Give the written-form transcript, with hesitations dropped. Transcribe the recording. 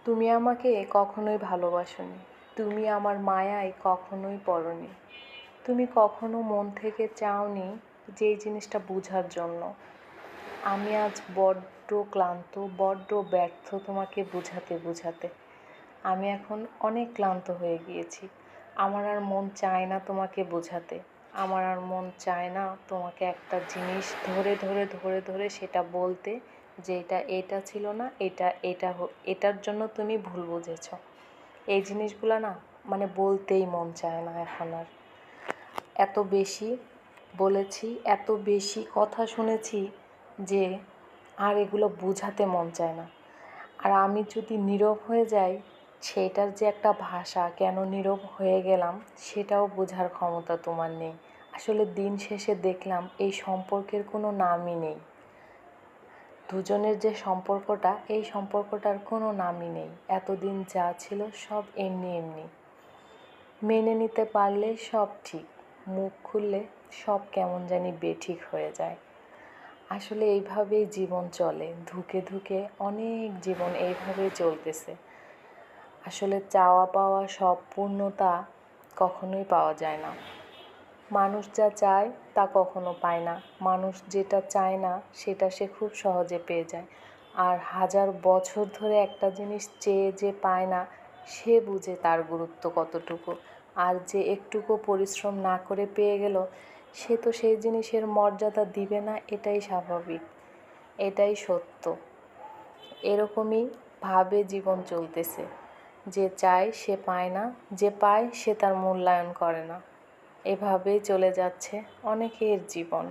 তুমি আমাকে কখনোই ভালোবাসোনি, তুমি আমার মায়ায় কখনোই পড়োনি। তুমি কখনো মন থেকে চাওনি যে এই জিনিসটা বোঝার জন্য। আমি আজ বড্ড ক্লান্ত, বড্ড ব্যর্থ তোমাকে বোঝাতে বোঝাতে। আমি এখন অনেক ক্লান্ত হয়ে গিয়েছি। আমার আর মন চায় না তোমাকে বোঝাতে। আমার আর মন চায় না তোমাকে একটা জিনিস ধরে ধরে ধরে ধরে সেটা বলতে যে এটা ছিল না, এটার জন্য তুমি ভুল বুঝেছ। এই জিনিসগুলো না মানে বলতেই মন চায় না এখন আর। এত বেশি বলেছি, এত বেশি কথা শুনেছি যে আর এগুলো বোঝাতে মন চায় না। আর আমি যদি নীরব হয়ে যাই, সেটার যে একটা ভাষা, কেন নীরব হয়ে গেলাম সেটাও বোঝার ক্ষমতা তোমার নেই। আসলে দিন শেষে দেখলাম এই সম্পর্কের কোনো নামই নেই। দুজনের যে সম্পর্কটা, এই সম্পর্কটার কোনো নামই নেই। এতদিন যা ছিল সব এমনি এমনি। মেনে নিতে পারলে সব ঠিক, মুখ খুললে সব কেমন জানি বেঠিক হয়ে যায়। আসলে এইভাবেই জীবন চলে, ধুকে ধুকে অনেক জীবন এইভাবেই চলতেছে। আসলে চাওয়া পাওয়া সব পূর্ণতা কখনোই পাওয়া যায় না। মানুষ যা চায় তা কখনো পায় না। মানুষ যেটা চায় না সেটা সে খুব সহজে পেয়ে যায়। আর 1000 বছর ধরে একটা জিনিস চেয়ে যে পায় না, সে বুঝে তার গুরুত্ব কতটুকু। আর যে একটুকু পরিশ্রম না করে পেয়ে গেল, সে তো সেই জিনিসের মর্যাদা দিবে না, এটাই স্বাভাবিক, এটাই সত্য। এরকমই ভাবে জীবন চলতেছে। যে চায় সে পায় না, যে পায় সে তার মূল্যায়ন করে না। এভাবেই চলে যাচ্ছে অনেকের জীবন।